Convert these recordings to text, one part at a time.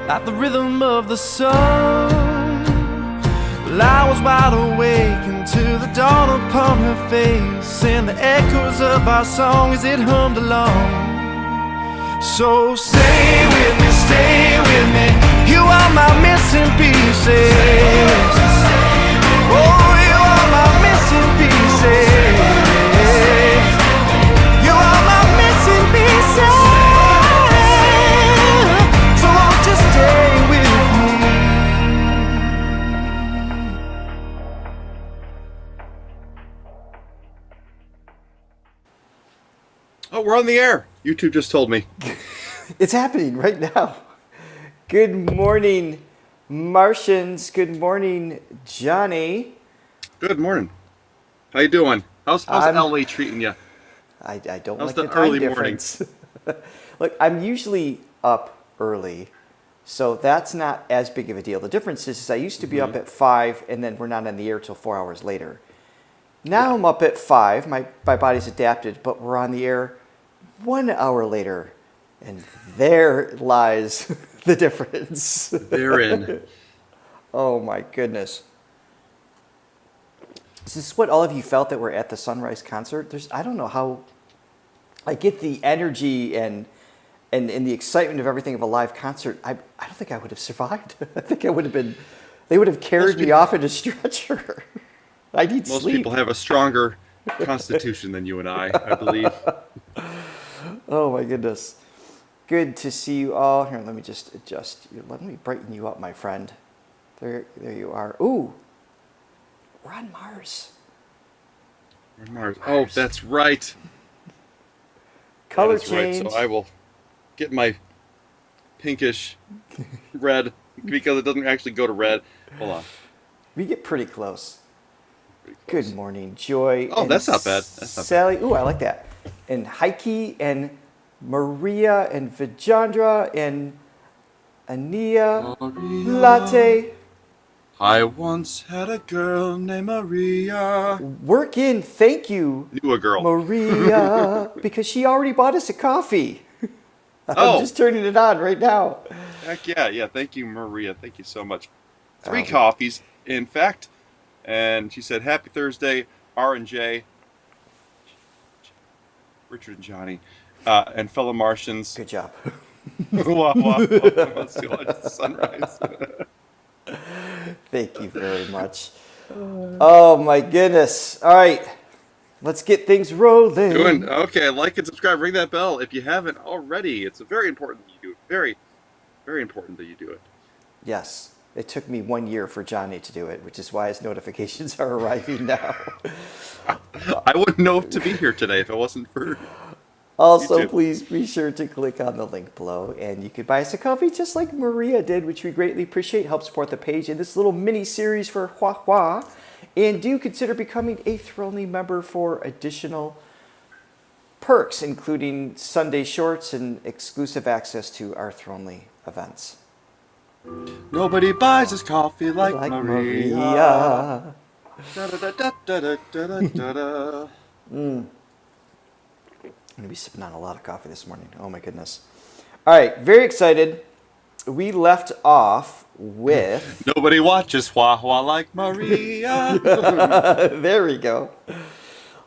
at the rhythm of the sun. Well, I was wide awake until the dawn upon her face, and the echoes of our song as it hummed along. So stay with me, you are my missing pieces. Oh, you are my missing pieces. You are my missing pieces. So won't you stay with me? Oh, we're on the air. YouTube just told me. It's happening right now. Good morning, Martians. Good morning, Johnny. Good morning. How you doing? How's LA treating you? I don't How's like the the time early difference. Look, I'm usually up early, so that's not as big of a deal. The difference is I used to be up at 5, and then we're not on the air till 4 hours later. Now I'm up at 5. My body's adapted, but we're on the air 1 hour later. And there lies the difference. Therein. Oh my goodness. Is this what all of you felt that were at the Sunrise concert? I don't know how I get the energy and the excitement of everything of a live concert. I don't think I would have survived. I think I would have been, they would have carried me off in a stretcher. I need Most sleep. people have a stronger constitution than you and I believe. Oh my goodness. Good to see you all. Here, let me just adjust. Let me brighten you up, my friend. There you are. Ooh, we're on Mars. We're Mars. Oh, that's right. Color that is change. Right. So I will get my pinkish red because it doesn't actually go to red. Hold on. We get pretty close. Good morning, Joy. Oh, and that's not bad. That's not Sally. Ooh, I like that. And Heike and Maria and Vijandra and Ania Latte. I once had a girl named Maria. Work in, thank you, Knew a girl. Maria, because she already bought us a coffee. I'm Oh. just turning it on right now. Heck yeah. Thank you, Maria. Thank you so much. 3 coffees, in fact. And she said, happy Thursday, R&J, Richard and Johnny, and fellow Martians. Good job. Wow. Let's do it. Sunrise. Thank you very much. Oh my goodness. All right. Let's get things rolling. Okay, like and subscribe. Ring that bell if you haven't already. It's very important that you do it. Very, very important that you do it. Yes. It took me 1 year for Johnny to do it, which is why his notifications are arriving now. I wouldn't know to be here today if it wasn't for Also, YouTube. please be sure to click on the link below, and you could buy us a coffee just like Maria did, which we greatly appreciate. Help support the page in this little mini-series for Hua. And do consider becoming a Thronely member for additional perks, including Sunday shorts and exclusive access to our Thronely events. Nobody buys his coffee like Maria. Da-da-da-da-da-da-da-da. I'm going to be sipping on a lot of coffee this morning. Oh my goodness. All right, very excited. We left off with... Nobody watches Hua like Maria. There we go.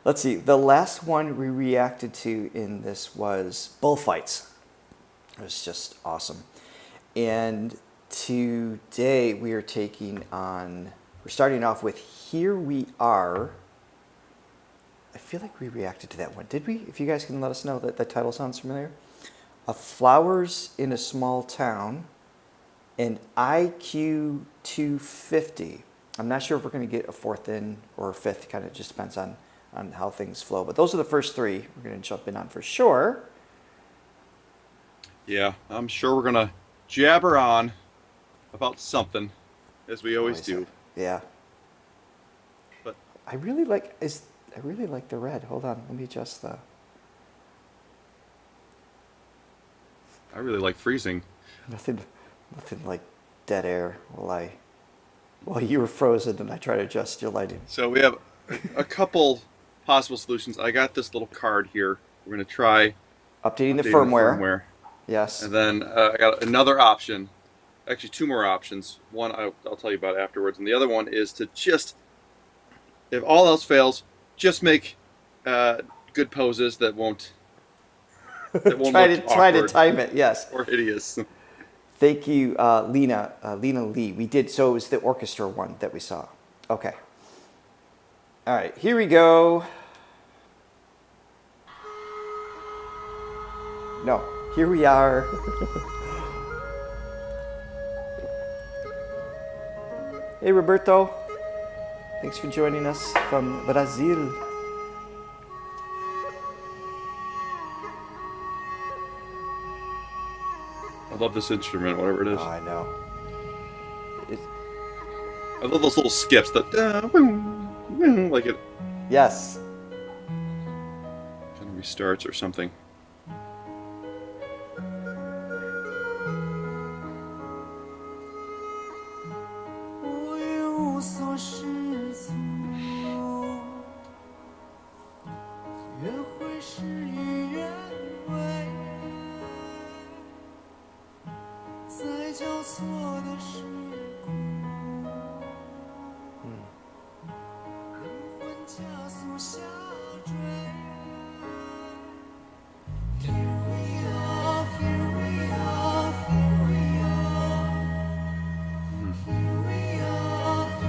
Let's see. The last one we reacted to in this was bullfights. It was just awesome. And today we are we're starting off with Here We Are. I feel like we reacted to that one. Did we? If you guys can let us know that the title sounds familiar. Flowers in a Small Town and IQ250. I'm not sure if we're going to get a fourth in or a fifth. Kind of just depends on how things flow. But those are the first 3 we're going to jump in on for sure. Yeah, I'm sure we're going to jabber on about something, as we always do. Yeah. But I really like the red. Hold on, let me adjust the... I really like freezing. Nothing like dead air while you were frozen and I try to adjust your lighting. So we have a couple possible solutions. I got this little card here. We're going to try Updating the firmware. firmware. Yes. And then I got another option actually two more options. One I'll tell you about afterwards, and the other one is to just, if all else fails, just make good poses that won't try to time it. Yes. or hideous. Thank you, Lena Lee. We did, so it was the orchestra one that we saw. Okay. All right, here we go. No, here we are. Hey, Roberto. Thanks for joining us from Brazil. I love this instrument, whatever it is. Oh, I know. I love those little skips that like it Yes. kind of restarts or something.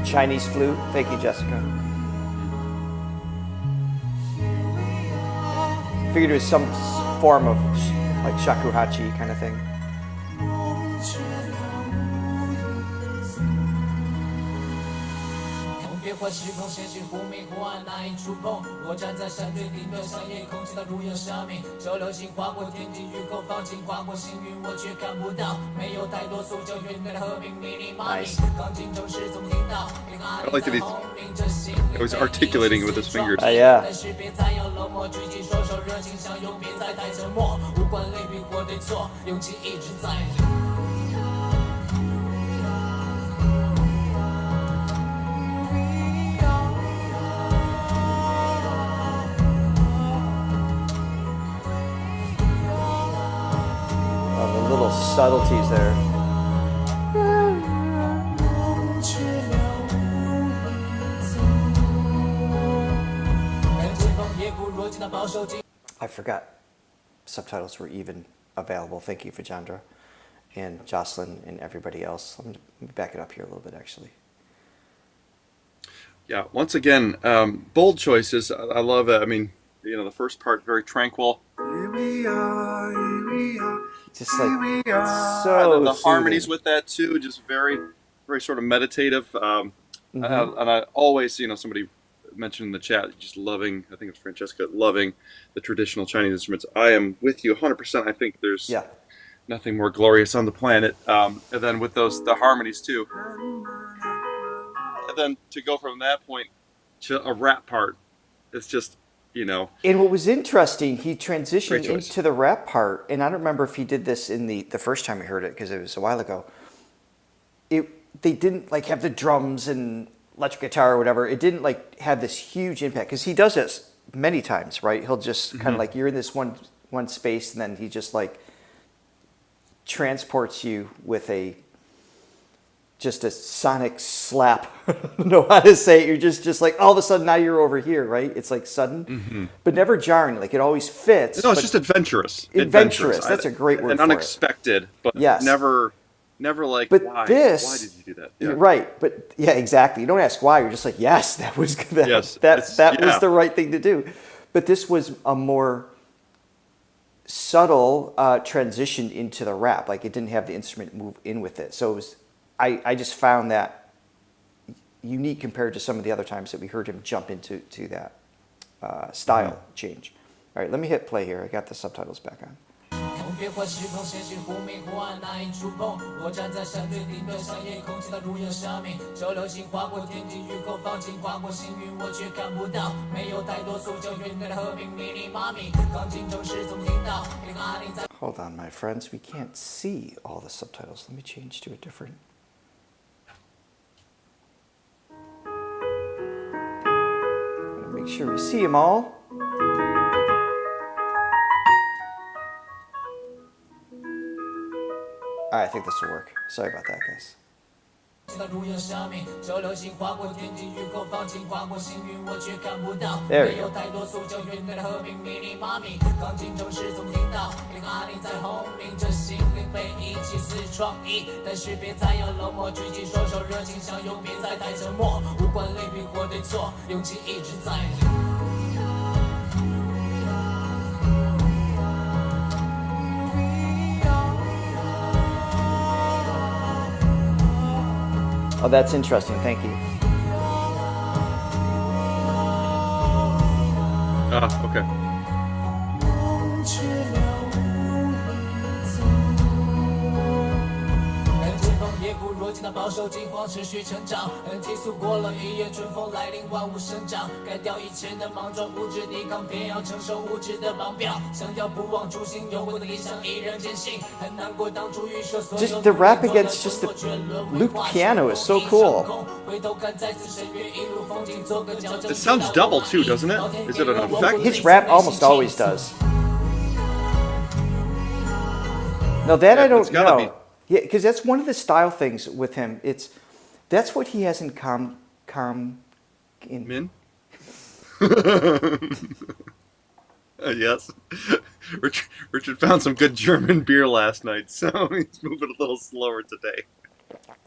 Chinese flute. Thank you, Jessica. Figured it was some form of like shakuhachi kind of thing. Nice. I like that he's always articulating it with his fingers. Yeah. Oh, the little subtleties there. I forgot subtitles were even available. Thank you, Vijandra and Jocelyn and everybody else. Let me back it up here a little bit, actually. Yeah, once again, bold choices. I love it. I mean, you know, the first part, very tranquil. Here we are, here we are. Just like, here we are. it's so And then the soothing. harmonies with that, too, just very, very sort of meditative. Mm-hmm. And I always, you know, somebody mentioned in the chat, just loving, I think it's Francesca, loving the traditional Chinese instruments. I am with you 100%. I think there's nothing more glorious on the planet. And then with the harmonies, too. And then to go from that point to a rap part, it's just, you know. And what was interesting, he transitioned into the rap part, and I don't remember if he did this in the first time we heard it, because it was a while ago. They didn't like have the drums and electric guitar or whatever. It didn't like have this huge impact, because he does this many times, right? He'll just kind of like, you're in this one space, and then he just like transports you with just a sonic slap. I don't know how to say it. You're just like, all of a sudden now you're over here, right? It's like sudden, but never jarring. Like it always fits. No, it's just adventurous. Adventurous. That's a great word and for unexpected, but never like, but why? This, why did you do that? Yeah. Right. But yeah, exactly. You don't ask why. You're just like, yes, that was that was the right thing to do. But this was a more subtle transition into the rap. Like it didn't have the instrument move in with it. So it was, I just found that unique compared to some of the other times that we heard him jump into that style change. All right, let me hit play here. I got the subtitles back on. Hold on, my friends. We can't see all the subtitles. Let me change to a different. Make sure we see them all. All right, I think this will work. Sorry about that, guys. There we go. Oh, that's interesting. Thank you. Okay. 若见到保守惊慌持续成长，急速过了一夜，春风来临，万物生长。改掉以前的莽撞，物质抵抗，偏要承受物质的绑票。想要不忘初心，有我的理想依然坚信。很难过当初预设所有。Just the rap against just the looped piano is so cool. It sounds double too, doesn't it? Is it an effect? His rap almost always does. No, that I don't know. Yeah, because that's one of the style things with him. That's what he has in Min? Yes. Richard found some good German beer last night, so he's moving a little slower today.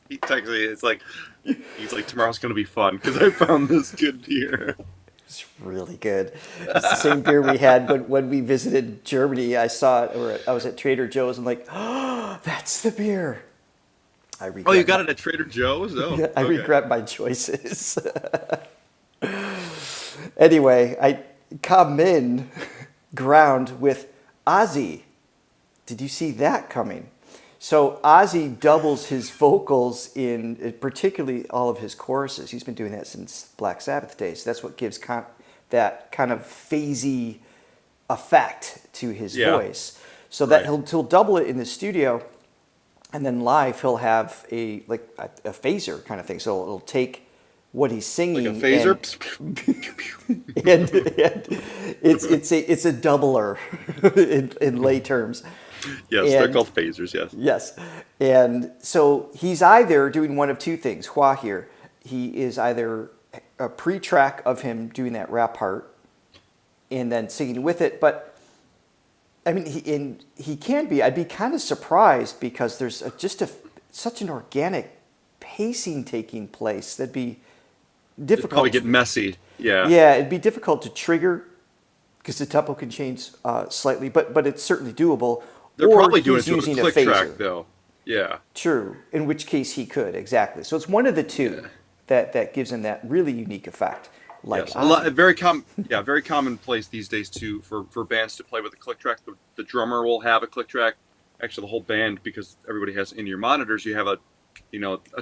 He texted me, he's like, tomorrow's going to be fun, because I found this good beer. It's really good. It's the same beer we had when we visited Germany. I saw it, or I was at Trader Joe's. I'm like, oh, that's the beer. Oh, you got it at Trader Joe's? Oh, I regret my choices. Anyway, I come in ground with Ozzy. Did you see that coming? So Ozzy doubles his vocals in particularly all of his choruses. He's been doing that since Black Sabbath days. That's what gives that kind of phasey effect to his voice. So that he'll double it in the studio, and then live he'll have a phaser kind of thing. So it'll take what he's singing, like a phaser, and it's a doubler in lay terms. Yes, they're called phasers, yes. Yes. And so he's either doing one of two things. Hua here, he is either a pre-track of him doing that rap part and then singing with it. But, I mean, he can be. I'd be kind of surprised because there's such an organic pacing taking place. That'd be difficult. It'd probably get messy, yeah. Yeah, it'd be difficult to trigger because the tempo can change slightly, but it's certainly doable. They're probably doing it to a using click phaser. track, though. Yeah. True. In which case he could, exactly. So it's one of the two that gives him that really unique effect. Like yes. Very commonplace these days too for bands to play with a click track. The drummer will have a click track. Actually, the whole band, because everybody has in your monitors, you have a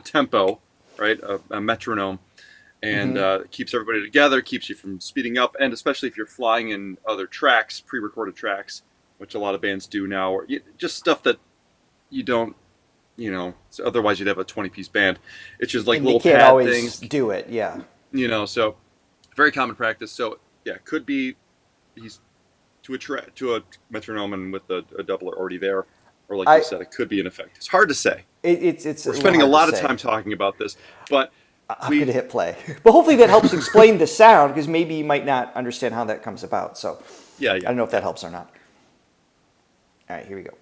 tempo, right? A metronome, and it keeps everybody together, keeps you from speeding up, and especially if you're flying in other tracks, pre-recorded tracks, which a lot of bands do now, or just stuff that you don't, so otherwise you'd have a 20-piece band. It's just like and little can't pad always things. Do it, yeah. So very common practice. So yeah, could be he's to a metronome and with a doubler already there, or like you said, it could be an effect. It's hard to say. We're spending a lot of time talking about this, but I'm going to hit play. But hopefully that helps explain the sound, because maybe you might not understand how that comes about. So yeah. I don't know if that helps or not. All right, here we go.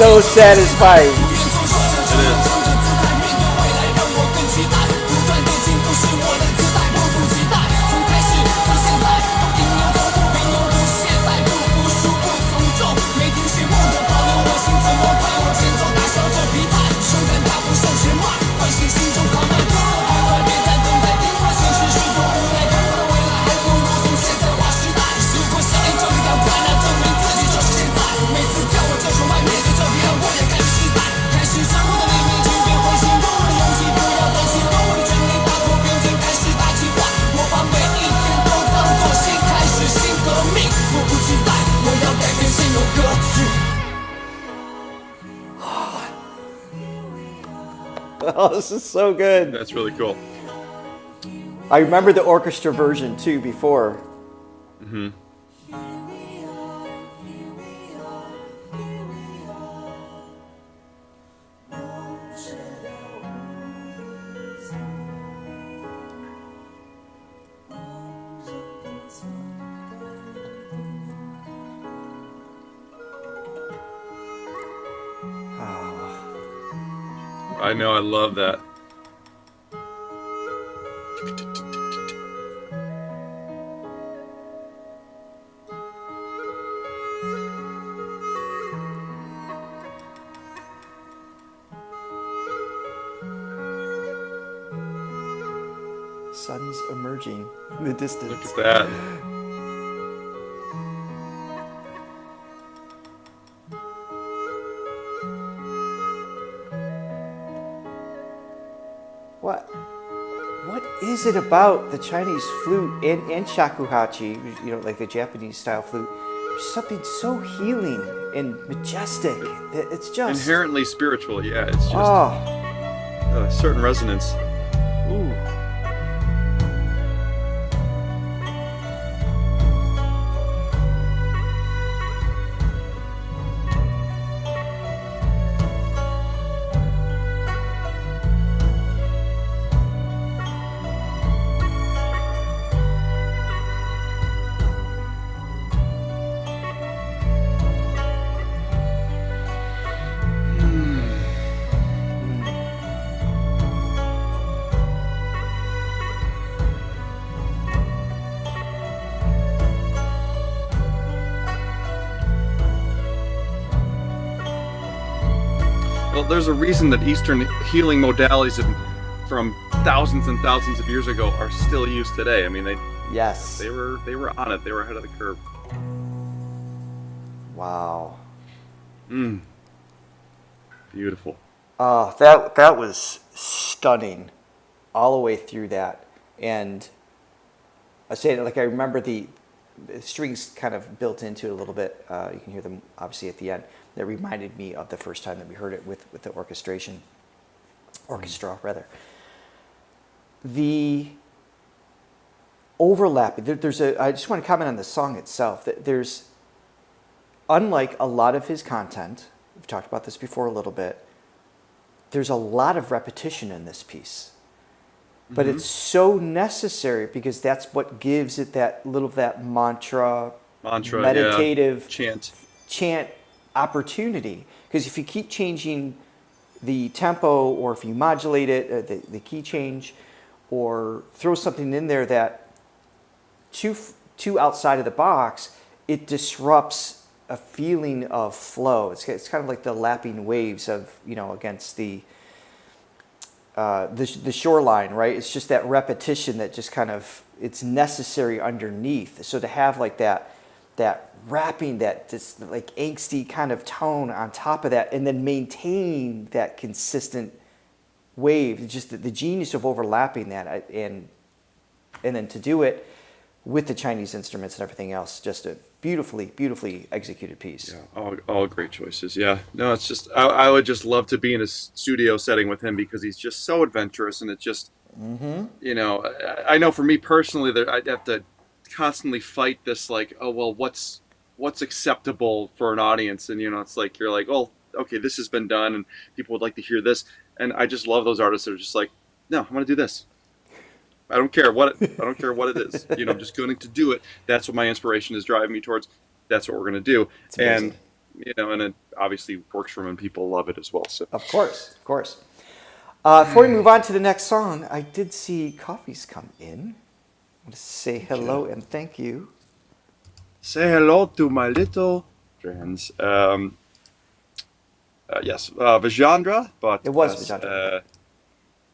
so satisfying. It is. Oh, this is so good. That's really cool. I remember the orchestra version too before. Mm-hmm. I know, I love that. Sun's emerging in the distance. Look at that. What is it about the Chinese flute and shakuhachi, like the Japanese style flute? There's something so healing and majestic that it's just inherently spiritual. Yeah, it's just a certain resonance. Ooh. Well, there's a reason that Eastern healing modalities from thousands and thousands of years ago are still used today. I mean, they were on it. They were ahead of the curve. Wow. Beautiful. That was stunning, all the way through that. And I say it like I remember the strings kind of built into it a little bit. You can hear them obviously at the end. That reminded me of the first time that we heard it with the orchestra rather. The overlap. I just want to comment on the song itself. There's, unlike a lot of his content, we've talked about this before a little bit. There's a lot of repetition in this piece. But it's so necessary because that's what gives it that mantra meditative chant opportunity. Because if you keep changing the tempo, or if you modulate it, the key change, or throw something in there that too outside of the box, it disrupts a feeling of flow. It's kind of like the lapping waves of against the shoreline, right? It's just that repetition that just kind of, it's necessary underneath. So to have like that rapping, this like angsty kind of tone on top of that, and then maintain that consistent wave, it's just the genius of overlapping that, and then to do it with the Chinese instruments and everything else, just a beautifully executed piece. Yeah, all great choices. Yeah, no, it's just I would just love to be in a studio setting with him because he's just so adventurous, and it just I know for me personally that I'd have to constantly fight this like, oh well, what's acceptable for an audience, and it's like you're like, oh okay, this has been done and people would like to hear this, and I just love those artists that are just like, no, I'm gonna do this. I don't care what it is. I'm just going to do it. That's what my inspiration is driving me towards. That's what we're going to do. And and it obviously works for him, and people love it as well. So of course. Before we move on to the next song, I did see coffees come in. I want to say hello and thank you. Say hello to my little friends. Yes, Vijandra, but it was Vijandra.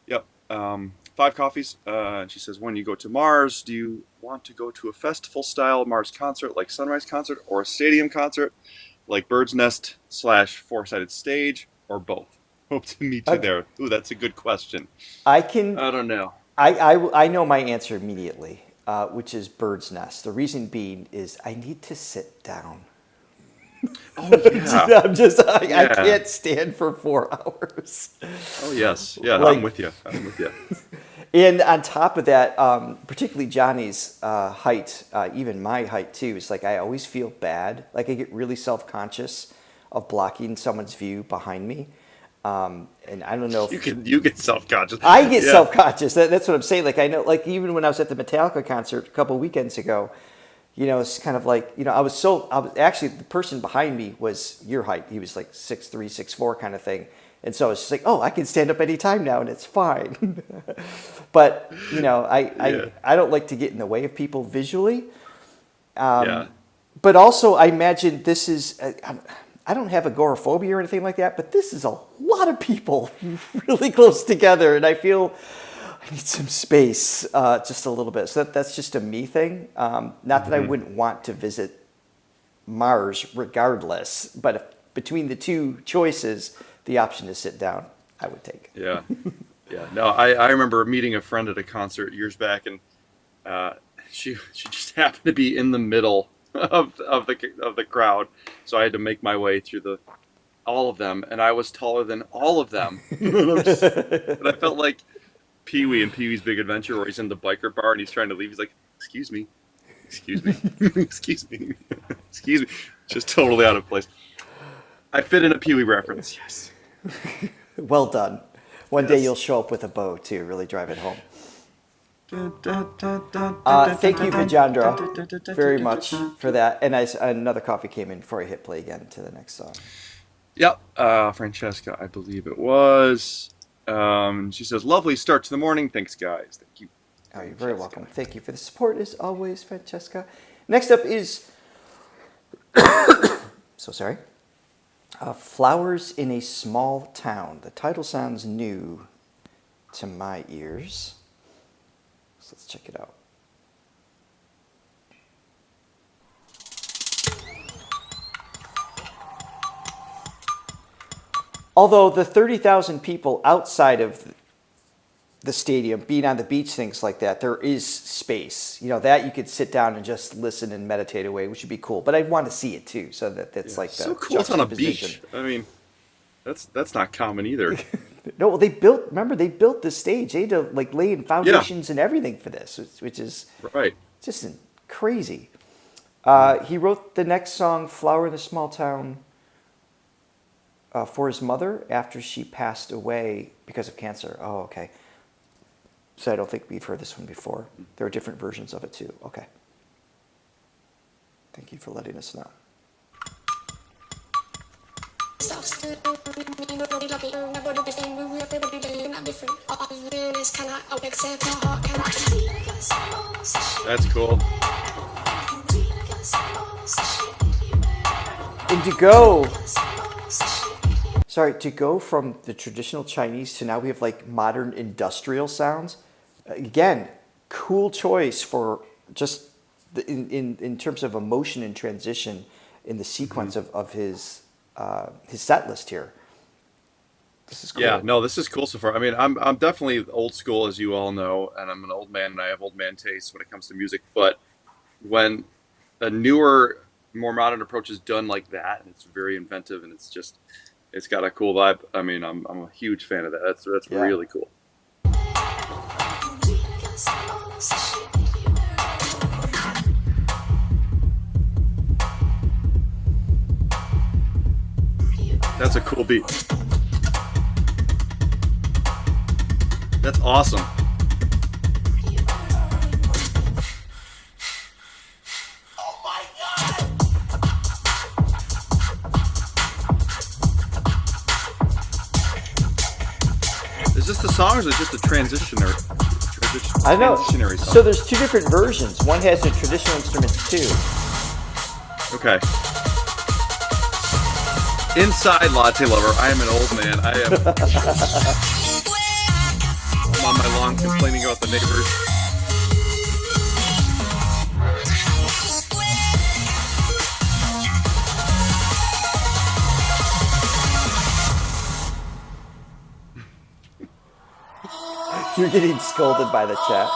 Yep. 5 coffees. And she says, when you go to Mars, do you want to go to a festival-style Mars concert like Sunrise Concert, or a stadium concert like Bird's Nest / Four-Sided Stage, or both? Hope to meet you there. Ooh, that's a good question. I don't know. I know my answer immediately, which is Bird's Nest. The reason being is I need to sit down. Oh, yeah. I can't stand for 4 hours. Oh, yes. Yeah, I'm with you. And on top of that, particularly Johnny's height, even my height too, is like I always feel bad. Like I get really self-conscious of blocking someone's view behind me. And I don't know if you get self-conscious. I get self-conscious. That's what I'm saying. Like I know, like even when I was at the Metallica concert a couple of weekends ago, it's kind of like, I was actually, the person behind me was your height. He was like 6'3", 6'4" kind of thing. And so it's just like, oh, I can stand up anytime now and it's fine. But, I don't like to get in the way of people visually. But also I imagine this is, I don't have agoraphobia or anything like that, but this is a lot of people really close together. And I feel I need some space just a little bit. So that's just a me thing. Not that I wouldn't want to visit Mars regardless, but if between the two choices, the option to sit down, I would take. Yeah. No, I remember meeting a friend at a concert years back, and she just happened to be in the middle of the crowd, so I had to make my way through all of them, and I was taller than all of them. And I felt like Pee-wee in Pee-wee's Big Adventure, where he's in the biker bar and he's trying to leave. He's like, excuse me, excuse me. Just totally out of place. I fit in a Pee-wee reference. Yes. Well done. One day you'll show up with a bow too, really drive it home. Thank you, Vijandra, very much for that. And another coffee came in before I hit play again to the next song. Yep, Francesca, I believe it was. She says, lovely start to the morning. Thanks, guys. Thank you. Oh, you're very welcome. Thank you for the support, as always, Francesca. Next up is, so sorry, Flowers in a Small Town. The title sounds new to my ears. So let's check it out. Although the 30,000 people outside of the stadium, being on the beach, things like that, there is space. That you could sit down and just listen and meditate away, which would be cool. But I'd want to see it too, so that's like so cool. It's on a beach. I mean, that's not common either. No, they built the stage. They had to lay in foundations and everything for this, which is right. Just crazy. He wrote the next song, "Flower in a Small Town," for his mother after she passed away because of cancer. Oh, okay. So I don't think we've heard this one before. There are different versions of it too. Okay. Thank you for letting us know. That's cool. And to go from the traditional Chinese to now we have modern industrial sounds. Again, cool choice for just in terms of emotion and transition in the sequence of his set list here. This is cool. Yeah, no, this is cool so far. I mean, I'm definitely old school, as you all know, and I'm an old man and I have old man tastes when it comes to music. But when a newer, more modern approach is done like that, and it's very inventive and it's got a cool vibe. I mean, I'm a huge fan of that. That's really cool. That's a cool beat. That's awesome. Is this the song or is it just a transitioner? I know. Transitionary song? So there's two different versions. One has the traditional instruments too. Okay. Inside Latte Lover, I am an old man. I'm on my lawn complaining about the neighbors. You're getting scolded by the chat.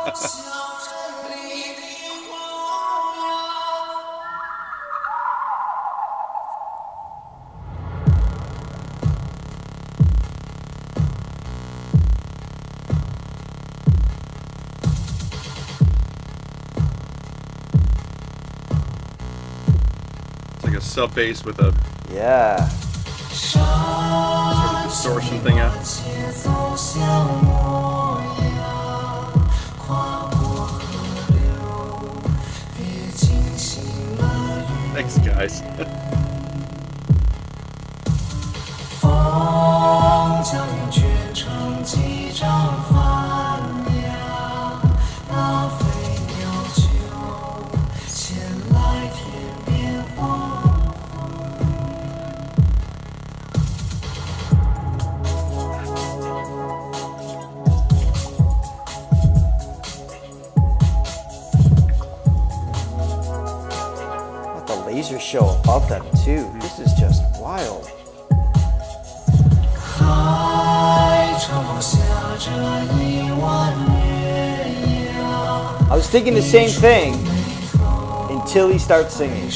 It's like a sub bass with a sort of distortion thing out. Thanks, guys. Laser show above them too. This is just wild. I was thinking the same thing until he starts singing.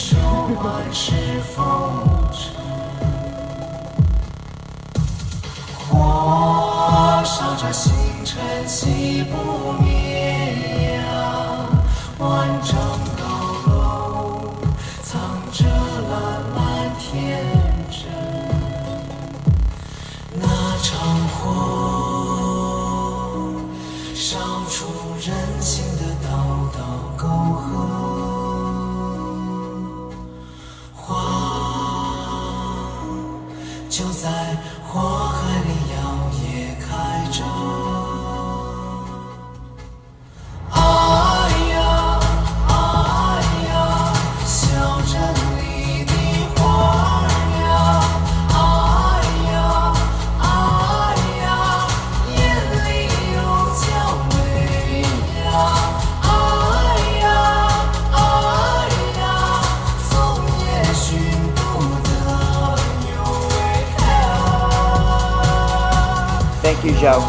Thank you, Joe.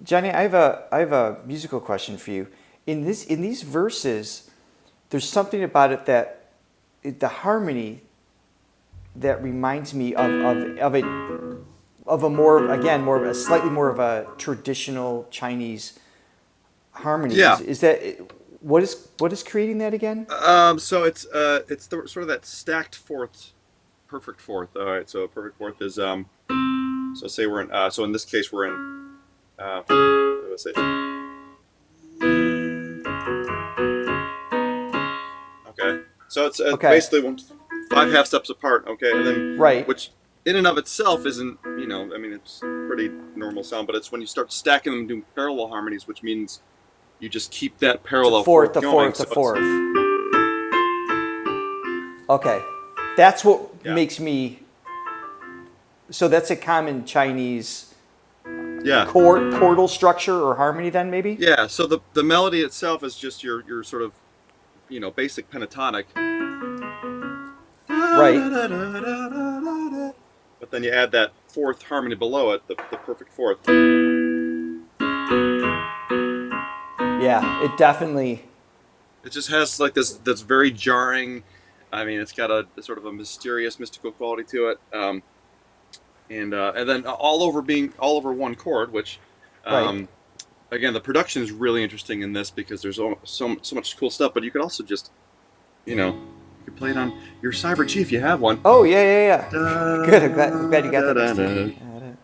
Johnny, I have a musical question for you. In these verses, there's something about it that the harmony that reminds me of a slightly more of a traditional Chinese harmony. Yeah. Is that what is creating that again? So it's sort of that stacked fourth, perfect fourth. All right. So a perfect fourth is so say we're in so in this case we're in. Let's see. Okay, so it's basically 5 half steps apart. Okay, and then which in and of itself isn't, it's pretty normal sound, but it's when you start stacking them, doing parallel harmonies, which means you just keep that parallel fourth going. The fourth. Okay, that's what makes me. So that's a common Chinese. Chordal structure or harmony then maybe? Yeah, so the melody itself is just your sort of, basic pentatonic. Right. But then you add that fourth harmony below it, the perfect fourth. Yeah, it definitely... It just has like this very jarring, it's got a sort of a mysterious, mystical quality to it. And then all over one chord, which again, the production is really interesting in this because there's so much cool stuff. But you could also just, you could play it on your Cyber G if you have one. Oh yeah. Good. I'm glad you got that.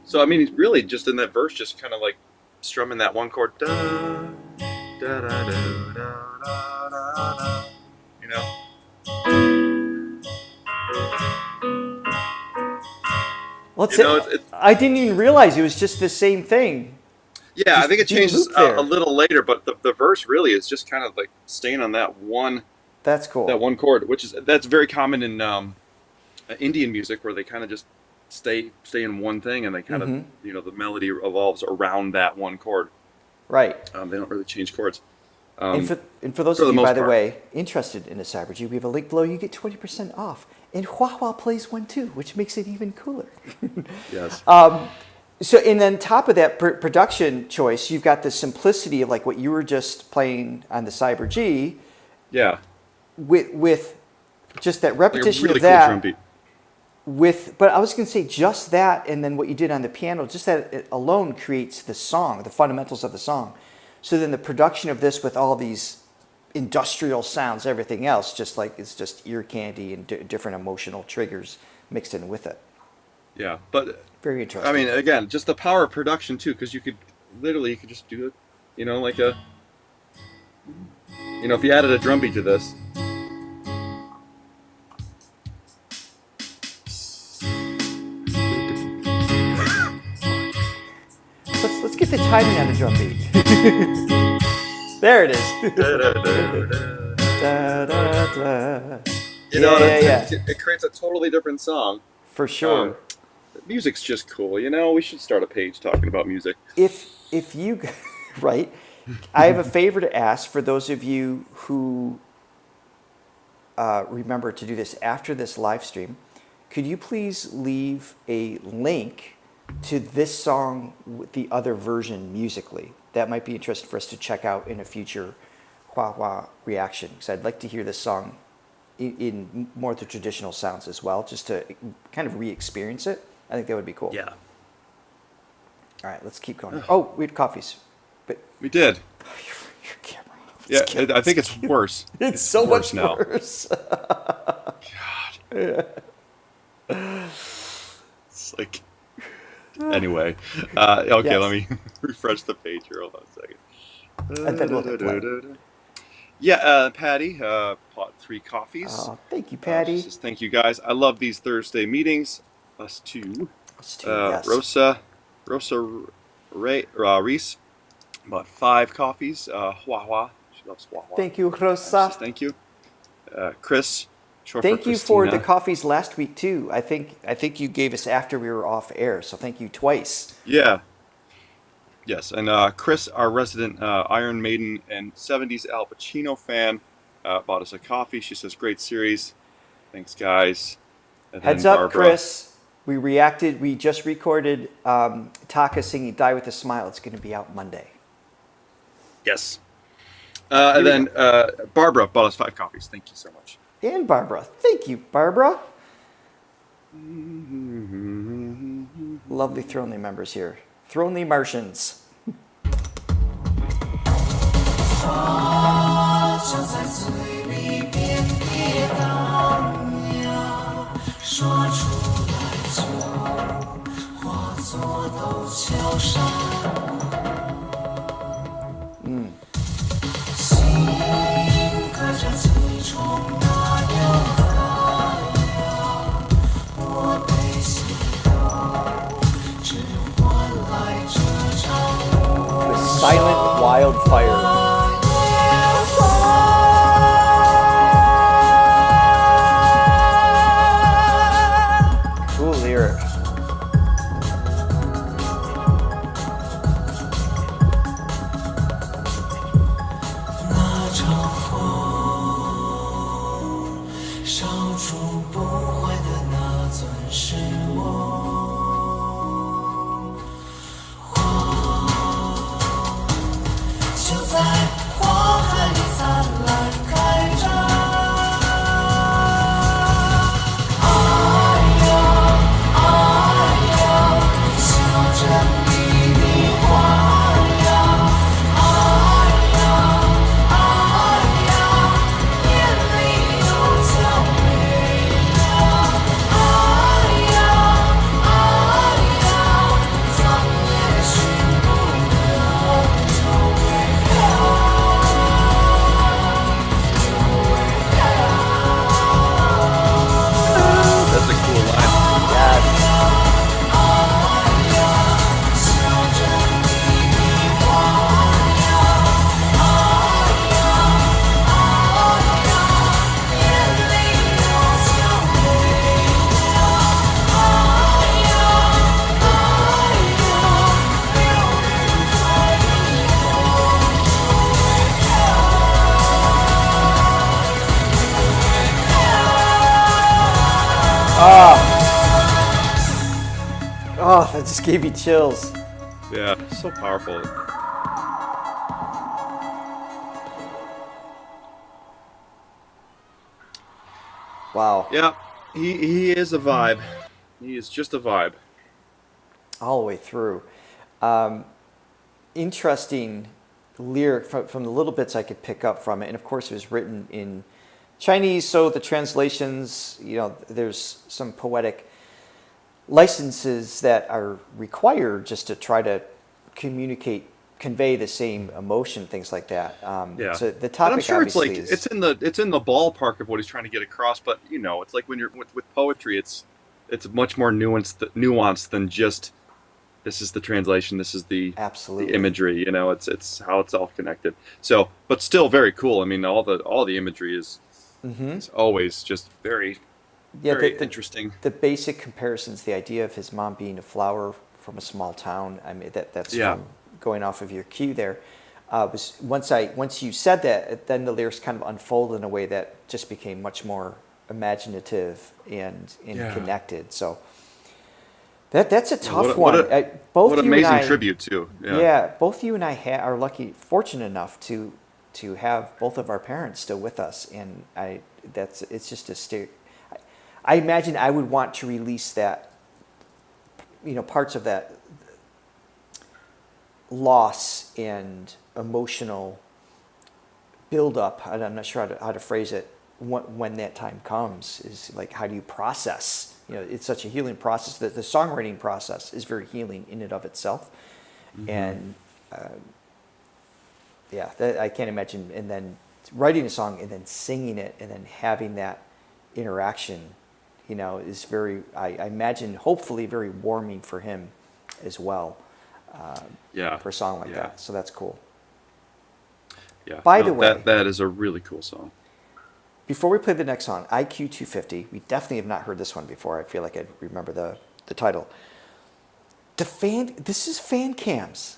So I mean, he's really just in that verse, just kind of like strumming that one chord. Well, I didn't even realize it was just the same thing. Yeah, I think it changes a little later, but the verse really is just kind of like staying on that one. That's cool. That one chord, that's very common in Indian music, where they kind of just stay in one thing, and they kind of the melody revolves around that one chord. Right. They don't really change chords. And for those of you, by the way, interested in a Cyber G, we have a link below. You get 20% off. And Hua plays one too, which makes it even cooler. Yes. So, and then top of that production choice, you've got the simplicity of like what you were just playing on the Cyber G. Yeah. With just that repetition like a really of that. Cool drum beat. But I was going to say just that, and then what you did on the piano, just that it alone creates the song, the fundamentals of the song. So then the production of this with all these industrial sounds, everything else, just like it's just ear candy and different emotional triggers mixed in with it. Yeah, but very interesting. I mean, again, just the power of production too, because you could just do it, like if you added a drum beat to this. Let's get the timing on the drum beat. There it is. It creates a totally different song. For sure. Music's just cool, We should start a page talking about music. If you, right? I have a favor to ask for those of you who remember to do this after this live stream. Could you please leave a link to this song with the other version musically? That might be interesting for us to check out in a future Hua reaction, because I'd like to hear this song in more of the traditional sounds as well, just to kind of re-experience it. I think that would be cool. Yeah. All right, let's keep going. Oh, we had coffees. But we did. Oh, your camera. Yeah, I think it's worse. It's so much now. Worse. God. It's like... Anyway. Okay, yes. Let me refresh the page here. Hold on a second. And then we'll play. Yeah, Patty bought 3 coffees. Oh, thank you, Patty. Thank you, guys. I love these Thursday meetings. Us too. Yes. Rosa Reese bought 5 coffees. Hua. She loves Hua. Thank you, Rosa. Thank you. Chris. Thank you for the coffees last week too. I think you gave us after we were off air, so thank you twice. Yeah. Yes, and Chris, our resident Iron Maiden and 70s Al Pacino fan, bought us a coffee. She says, "Great series, thanks, guys." And Heads up, Chris. We just recorded Taka singing "Die with a Smile." It's going to be out Monday. Yes. And then Barbara bought us 5 coffees. Thank you so much. And Barbara. Thank you, Barbara. Lovely Thronely members here. Thronely Martians. Silent wildfire. Cool lyric. Bye. Oh, that just gave me chills. Yeah, so powerful. Wow. Yeah, he is a vibe. He is just a vibe. All the way through. Interesting lyric from the little bits I could pick up from it. And of course it was written in Chinese, so the translations, there's some poetic licenses that are required just to try to convey the same emotion, things like that. Yeah. So the topic, but I'm sure obviously, it's in the ballpark of what he's trying to get across. But it's like when you're with poetry, it's much more nuanced than just this is the translation, this is the imagery. It's how it's all connected. So, but still very cool. I mean, all the imagery is always just very interesting. The basic comparisons, the idea of his mom being a flower from a small town. I mean, that's from going off of your cue there. Was once you said that, then the lyrics kind of unfolded in a way that just became much more imaginative and connected. So that's a tough one. What amazing tribute too. Yeah, both you and I are fortunate enough to have both of our parents still with us, and it's just I imagine I would want to release that, parts of that loss and emotional buildup. I'm not sure how to phrase it. When that time comes, is like, how do you process? It's such a healing process. That the songwriting process is very healing in and of itself, and I can't imagine. And then writing a song and then singing it and then having that interaction, is very, I imagine, hopefully very warming for him as well. For a song like that. So that's cool. Yeah. By the way, that is a really cool song. Before we play the next song, IQ250, we definitely have not heard this one before. I feel like I remember the title. This is fan cams.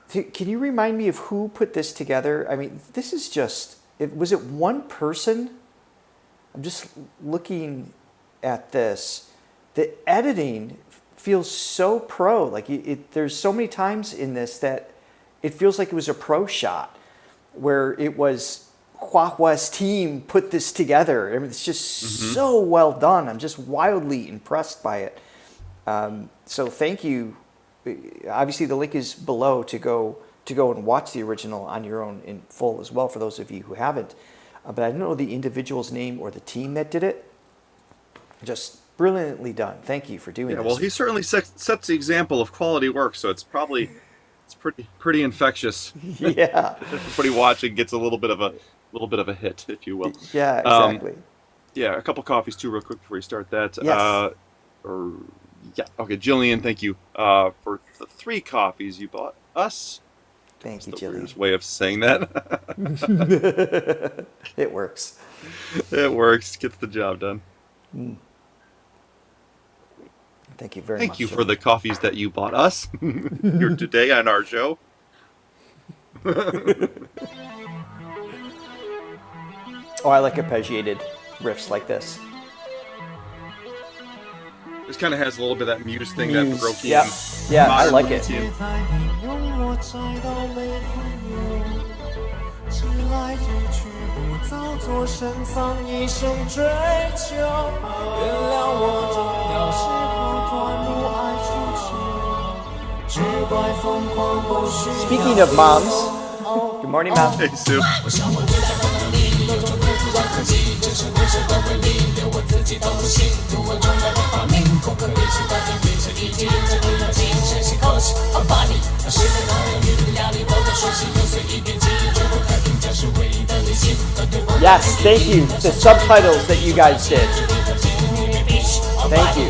Can you remind me of who put this together? I mean, this is just, was it one person? I'm just looking at this. The editing feels so pro. Like there's so many times in this that it feels like it was a pro shot, where it was Hua's team put this together. I mean, it's just so well done. I'm just wildly impressed by it. So thank you. Obviously, the link is below to go and watch the original on your own in full as well, for those of you who haven't. But I don't know the individual's name or the team that did it. Just brilliantly done. Thank you for doing this. Well, he certainly sets the example of quality work, so it's pretty infectious. Yeah. Everybody watching gets a little bit of a hit, if you will. Yeah, exactly. A couple coffees too, real quick before you start that. Yes. Okay, Jillian, thank you for the 3 coffees you bought us. Thank you, That's Jillian. the weirdest way of saying that. It works. It works. Gets the job done. Thank you very much. Thank you for the coffees that you bought us here today on our show. I like arpeggiated riffs like this. This kind of has a little bit of that Muse thing, that Baroque. Yeah, I like it. Speaking of moms, good morning, Mom. Hey, Sue. Yes, thank you. The subtitles that you guys did. Thank you.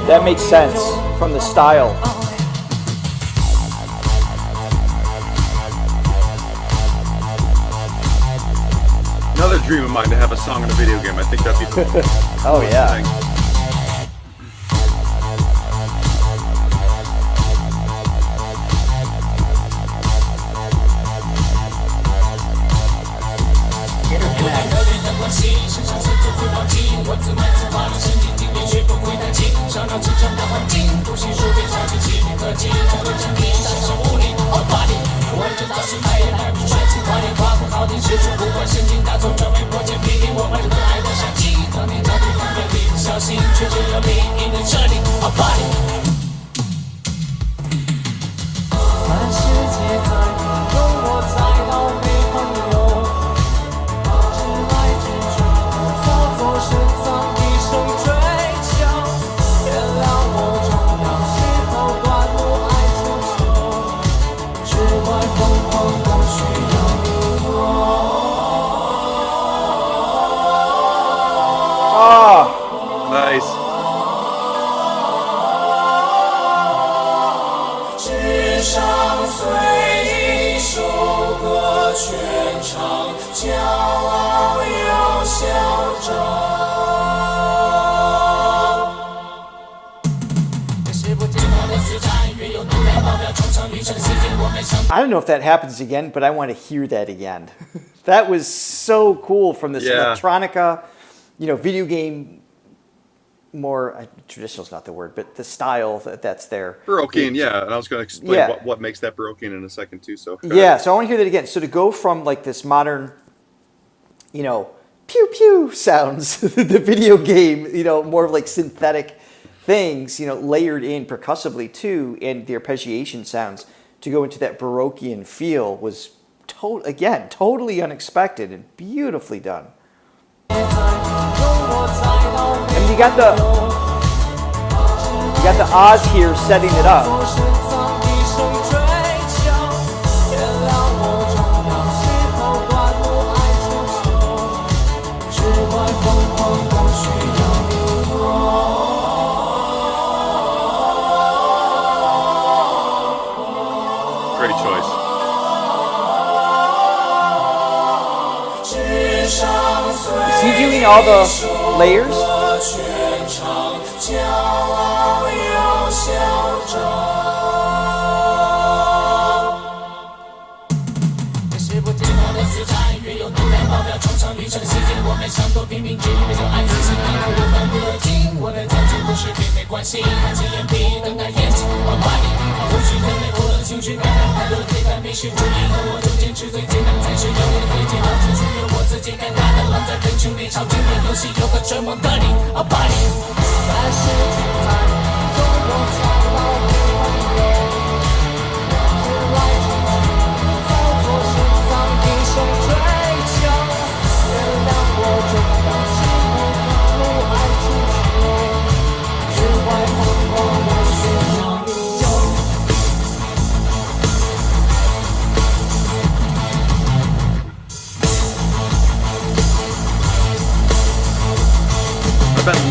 That makes sense from the style. Another dream of mine to have a song in a video game. I think that'd be the Oh yeah. thing. Nice. I don't know if that happens again, but I want to hear that again. That was so cool from this electronica, video game. More traditional is not the word, but the style that's there. Baroquean, yeah. And I was going to explain what makes that Baroquean in a second too. So yeah, so I want to hear that again. So to go from like this modern, pew pew sounds, the video game, more of like synthetic things, layered in percussively too, and the arpeggiation sounds to go into that Baroquean feel was totally unexpected and beautifully done. And you got the Oz here setting it up. Great choice. Is he doing all the layers?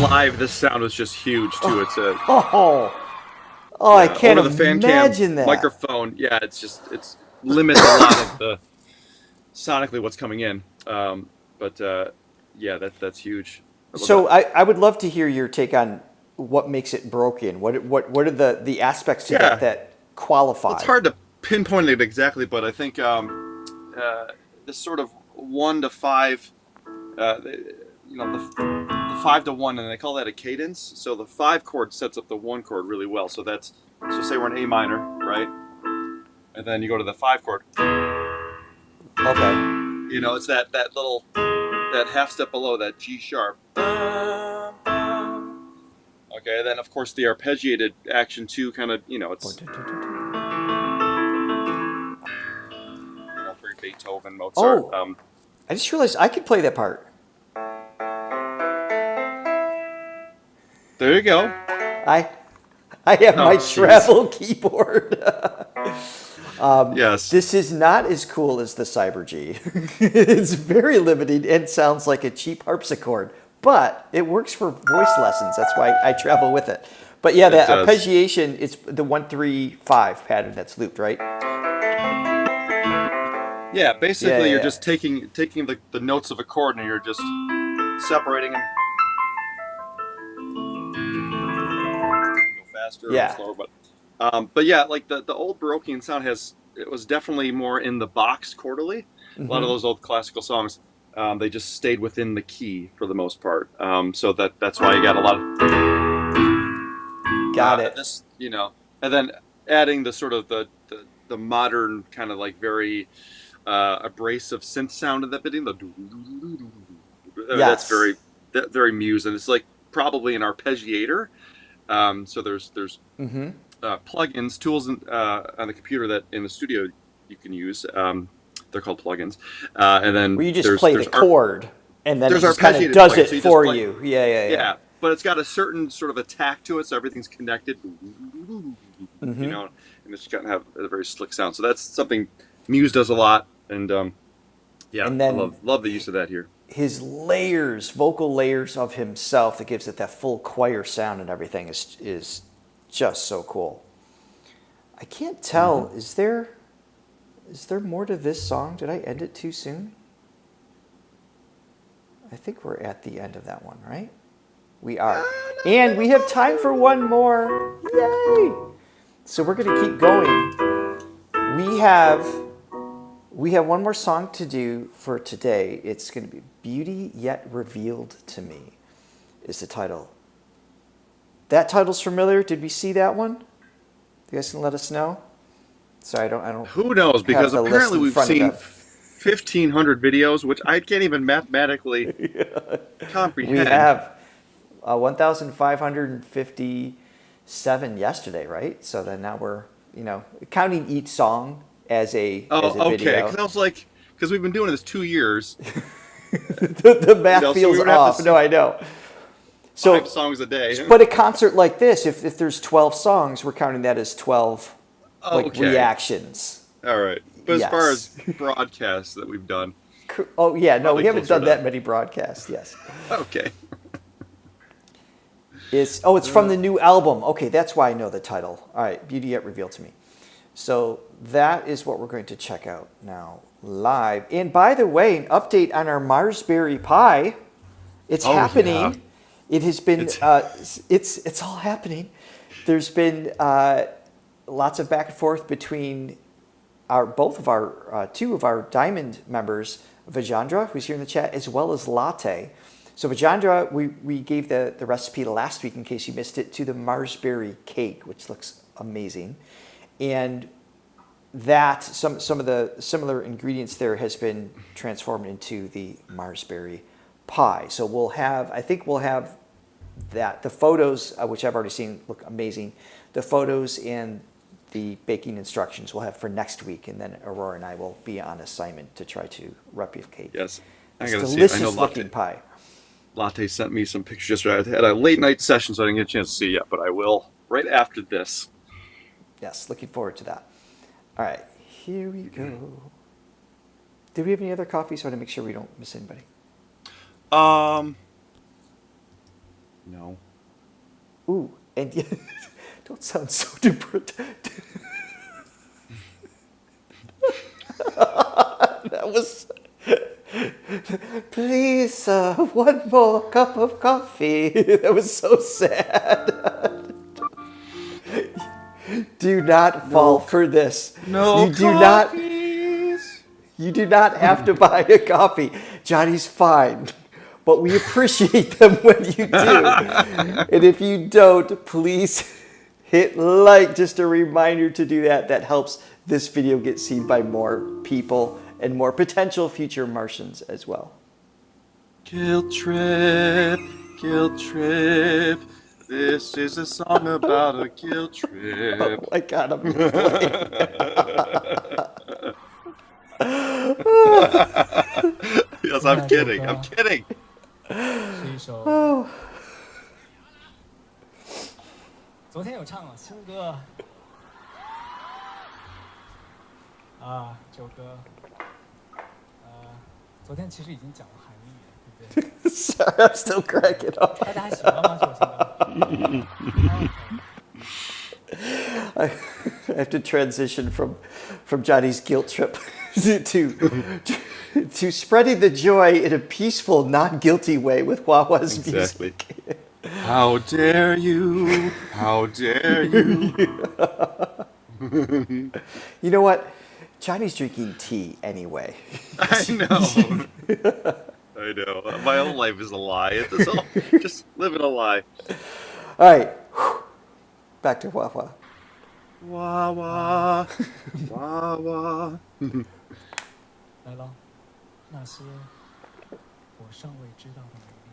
Live, this sound was just huge too. It's a I can't over the fan imagine cam that microphone. Yeah, it's limits a lot of the sonically what's coming in. That's huge. So I would love to hear your take on what makes it Baroquean. What are the aspects to that qualify? Well, it's hard to pinpoint it exactly, but I think this sort of 1 to 5. The 5 to 1, and they call that a cadence. So the 5 chord sets up the 1 chord really well. So say we're in A minor, right? And then you go to the 5 chord. Okay. It's that little half step below that G sharp. Okay, then of course the arpeggiated action too, kind of it's very Beethoven, Mozart. I just realized I could play that part. There you go. I have my travel keyboard. Yes. This is not as cool as the Cyber G. It's very limited and sounds like a cheap harpsichord, but it works for voice lessons. That's why I travel with it. But yeah, that arpeggiation, it's the 1-3-5 pattern that's looped, right? Yeah, basically Yeah, you're yeah. just taking the notes of a chord and you're just separating them. Go faster or slower, but yeah, like the old Baroquean sound it was definitely more in the box chordally. A lot of those old classical songs, they just stayed within the key for the most part. So that's why you got a lot of Got it. this, and then adding the sort of the modern kind of like very abrasive synth sound in that beginning. That's very Muse, and it's like probably an arpeggiator. So there's plugins, tools on the computer that in the studio you can use. They're called plugins, and then where you just play the chord, and then it just kind of does it for you. Yeah. But it's got a certain sort of attack to it, so everything's connected. And it's kind of have a very slick sound. So that's something Muse does a lot, and and then I love the use of that here. His vocal layers of himself that gives it that full choir sound and everything is just so cool. I can't tell. Is there more to this song? Did I end it too soon? I think we're at the end of that one, right? We are. And we have time for one more. Yay! So we're going to keep going. We have one more song to do for today. It's going to be Beauty Yet Revealed to Me is the title. That title's familiar. Did we see that one? You guys can let us know. Sorry, I don't. Who knows? Because apparently we've seen 1,500 videos, which I can't even mathematically comprehend. We have 1,557 yesterday, right? So then now we're counting each song as a video. Okay. Because I was like, because we've been doing this 2 years. the math feels off. No, I know. So 5 songs a day. But a concert like this, if there's 12 songs, we're counting that as 12 reactions. All right. But as far as broadcasts that we've done. Oh, yeah. No, we haven't done that many broadcasts. Yes. Okay. It's from the new album. Okay, that's why I know the title. All right, Beauty Yet Revealed to Me. So that is what we're going to check out now live. And by the way, an update on our Marsberry Pi. It's happening. Yeah. It has been. It's all happening. There's been lots of back and forth between two of our Diamond members, Vajandra, who's here in the chat, as well as Latte. So Vajandra, we gave the recipe last week, in case you missed it, to the Marsberry cake, which looks amazing. And that, some of the similar ingredients there has been transformed into the Marsberry pie. So I think we'll have that. The photos, which I've already seen, look amazing. The photos and the baking instructions we'll have for next week, and then Aurora and I will be on assignment to try to replicate. Yes, I gotta see it. Delicious looking pie. Latte sent me some pictures yesterday. I had a late night session, so I didn't get a chance to see it yet, but I will right after this. Yes, looking forward to that. All right, here we go. Did we have any other coffees? So I want to make sure we don't miss anybody. No. Ooh, and don't sound so depressed. That was. Please, one more cup of coffee. That was so sad. Do not fall for this. No, you do not have to buy a coffee. Johnny's fine, but we appreciate them when you do. And if you don't, please hit like. Just a reminder to do that. That helps this video get seen by more people and more potential future Martians as well. Guilt trip, guilt trip. This is a song about a guilt trip. Oh my God, I'm gonna play. Yes, I'm kidding. I'm kidding. 是一首昨天有唱了新歌啊，这首歌昨天其实已经讲了含义了，对不对？ Sorry, I'm still cracking up. 大家还喜欢吗？这首新歌？I have to transition from Johnny's guilt trip to spreading the joy in a peaceful, non-guilty way with Huahua's music. How dare you? How dare you? You know what? Johnny's drinking tea anyway. I know. I know. My whole life is a lie. It's all just living a lie. All right. Back to Hua. Wah wah, wah wah. 来了，那些我尚未知道的美丽。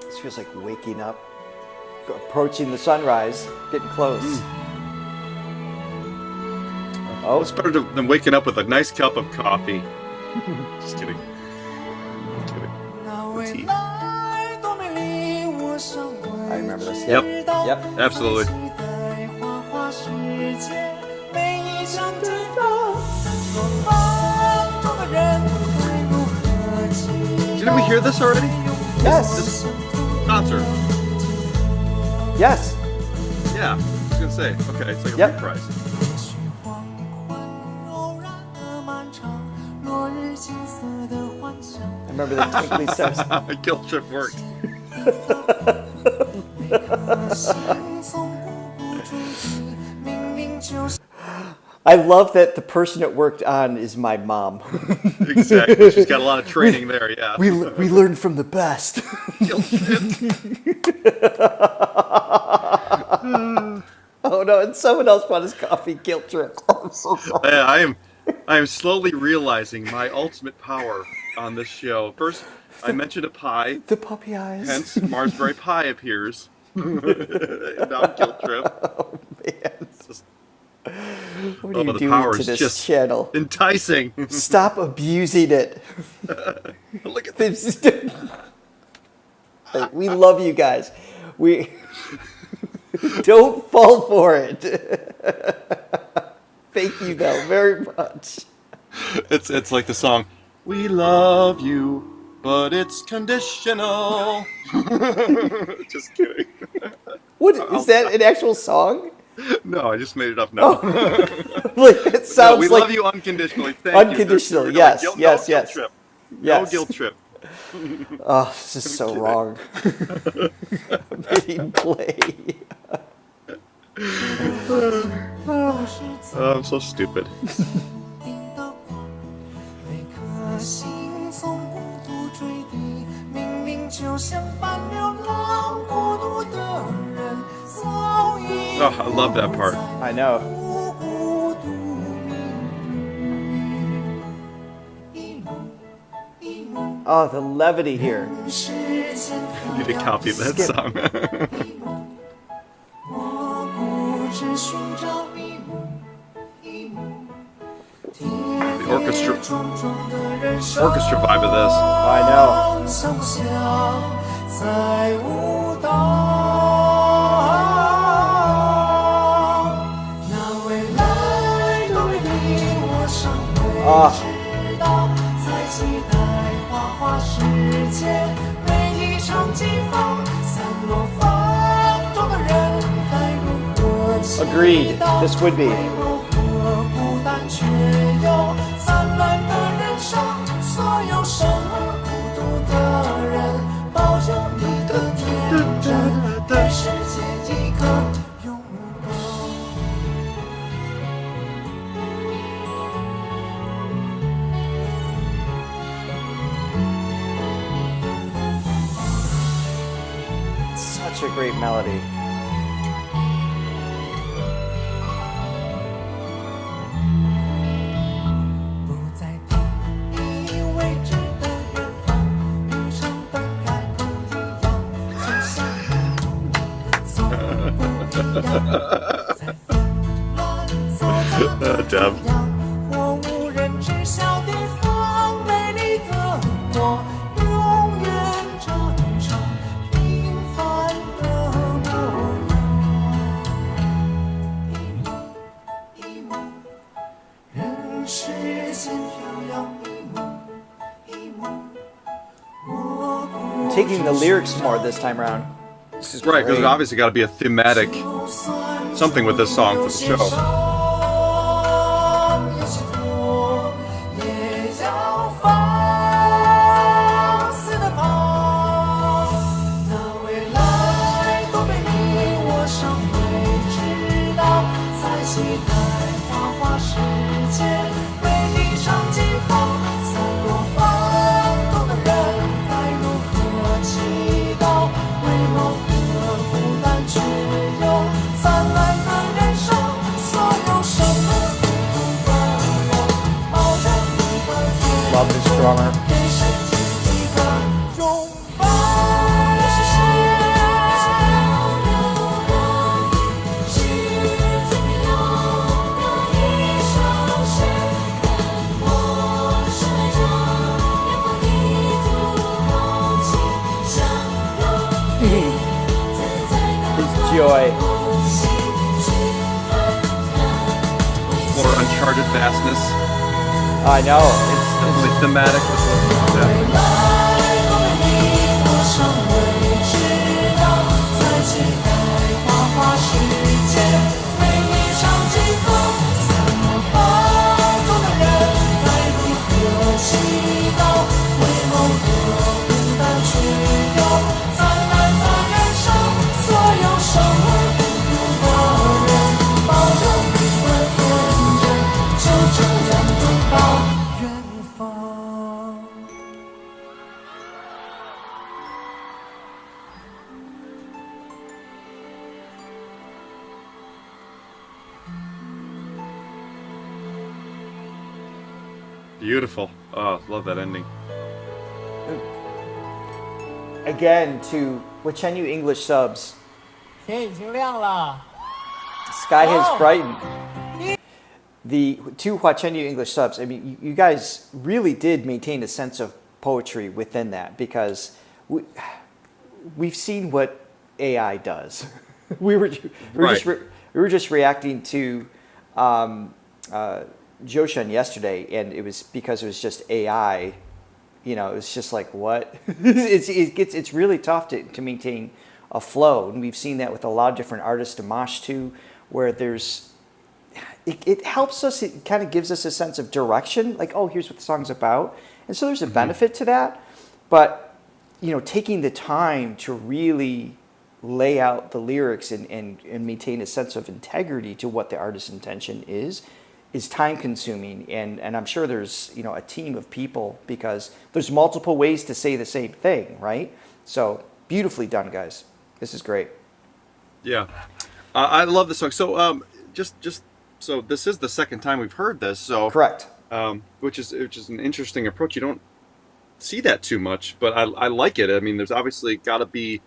This feels like waking up, approaching the sunrise, getting close. Oh, it's better than waking up with a nice cup of coffee. Just kidding. Just kidding. Tea. I remember this. Yep. Absolutely. Didn't we hear this already? Yes. This concert. Yes. Yeah. I was gonna say. Okay, it's like a reprise. I remember the twinkly stars. Guilt trip worked. I love that the person it worked on is my mom. Exactly. She's got a lot of training there, yeah. We learned from the best. Guilt trip. Oh no, and someone else bought his coffee guilt trip. I'm so sorry. I am slowly realizing my ultimate power on this show. First, I mentioned a pie. The puppy eyes. Hence, Marsbury Pie appears. Now guilt trip. Oh man. Just, What are you the doing power to is this just channel? enticing. Stop abusing it. Look at this. Hey, we love you guys. We don't fall for it. Thank you though very much. It's like the song, "We love you, but it's conditional." Just kidding. What is that? An actual song? No, I just made it up now. Like it sounds we like love you unconditionally. Thank unconditional. you. Yes, No yes, guilt yes. trip. Yes. No guilt trip. Oh, this is so wrong. Hitting play. Oh, I'm so stupid. Oh, I love that part. I know. Oh, the levity here. I need to copy that song. The orchestra vibe of this. I know. Agreed. This would be. Such a great melody. Deb. taking the lyrics more this time around. This is right, because there's obviously got to be a thematic something with this song for the show. Love this drummer. His joy. More uncharted vastness. I know. It's thematic. Beautiful. Oh, love that ending. Again, to Hua Chenyu English subs. 天已经亮了。 Sky has brightened. The two Hua Chenyu English subs, I mean, you guys really did maintain a sense of poetry within that, because we've seen what AI does. we were just reacting to Joshen yesterday, and it was because it was just AI. You know, it's just like, what? it's really tough to maintain a flow, and we've seen that with a lot of different artists, Dimash too, where it helps us. It kind of gives us a sense of direction, like, oh, here's what the song's about, and so there's a benefit to that. But you know, taking the time to really lay out the lyrics and maintain a sense of integrity to what the artist's intention is time consuming, and I'm sure there's, you know, a team of people, because there's multiple ways to say the same thing, right? So beautifully done, guys. This is great. Yeah, I love this song. So just so this is the second time we've heard this. So correct. Which is an interesting approach. You don't see that too much, but I like it. I mean, there's obviously got to be,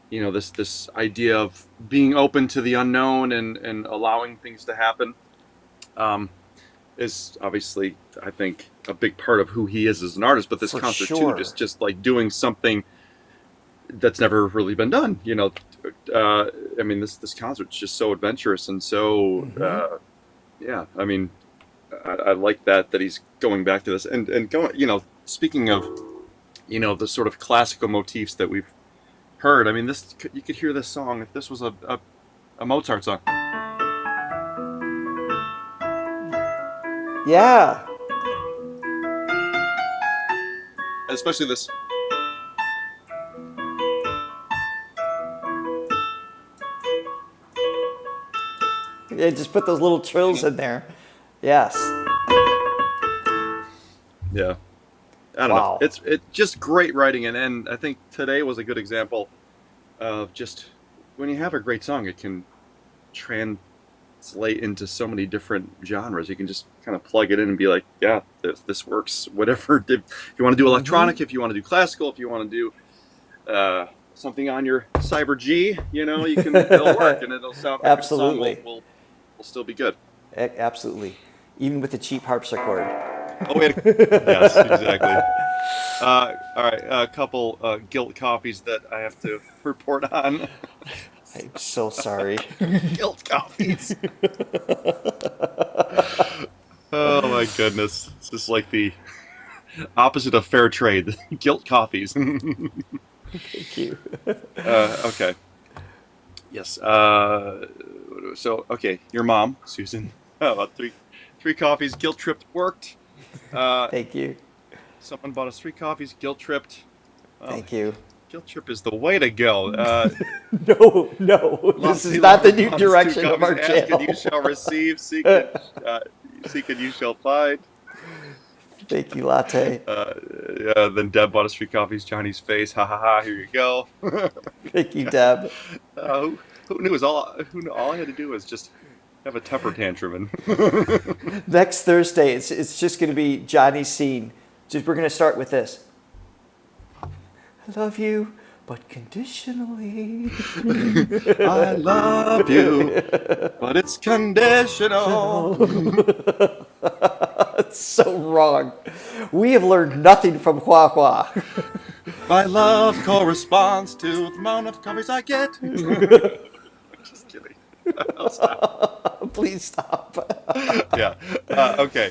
you know, this idea of being open to the unknown and allowing things to happen. Is obviously, I think, a big part of who he is as an artist. But this concert too, just like doing something that's never really been done. You know, I mean, this concert's just so adventurous and so, yeah. I mean, I like that he's going back to this and going. You know, speaking of, you know, the sort of classical motifs that we've heard. I mean, this you could hear this song if this was a Mozart song. Yeah. Especially this. Yeah, just put those little trills in there. Yes. Yeah. I don't know. It's just great writing, and I think today was a good example of just when you have a great song, it can translate into so many different genres. You can just kind of plug it in and be like, yeah, this works. Whatever. If you want to do electronic, if you want to do classical, if you want to do something on your Cyber G, you know, you can. It'll work, and it'll sound. Absolutely. The song will still be good. Absolutely. Even with the cheap harpsichord. Oh, wait. Yes, exactly. All right, a couple guilt coffees that I have to report on. I'm so sorry. Guilt coffees. Oh my goodness. It's just like the opposite of fair trade. Guilt coffees. Thank you. Okay. Yes. So, okay, your mom, Susan, about three coffees, guilt-tripped, worked. Thank you. Someone bought us 3 coffees, guilt-tripped. Thank you. Guilt trip is the way to go. No. This is not the new direction of our channel. Ask and you shall receive. Seek and you shall find. Thank you, Latte. Then Deb bought us 3 coffees. Johnny's face. Ha ha ha. Here you go. Thank you, Deb. Who knew? All I had to do was just have a temper tantrum. And Next Thursday, it's just going to be Johnny's scene. We're going to start with this. I love you, but conditionally. I love you, but it's conditional. It's so wrong. We have learned nothing from Hua Hua. My love corresponds to the amount of coffees I get. Just kidding. I'll stop. Please stop. Yeah. Okay.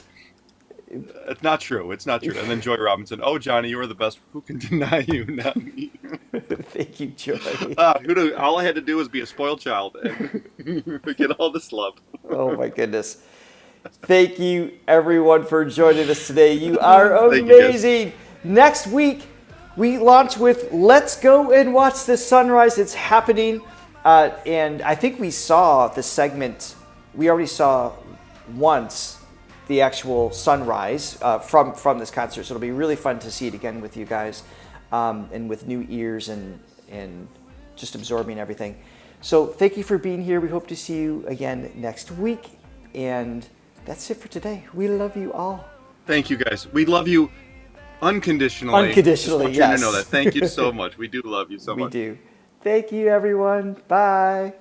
It's not true. It's not true. And then Joy Robinson. Oh, Johnny, you are the best. Who can deny you? Not me. Thank you, Joy. All I had to do was be a spoiled child and get all this love. Oh, my goodness. Thank you, everyone, for joining us today. You are amazing. Next week, we launch with Let's Go and Watch the Sunrise. It's happening. And I think we saw the segment. We already saw once the actual sunrise from this concert. So it'll be really fun to see it again with you guys and with new ears and just absorbing everything. So thank you for being here. We hope to see you again next week. And that's it for today. We love you all. Thank you, guys. We love you unconditionally. Unconditionally, just want yes. you to know that. Thank you so much. We do love you so much. We do. Thank you, everyone. Bye.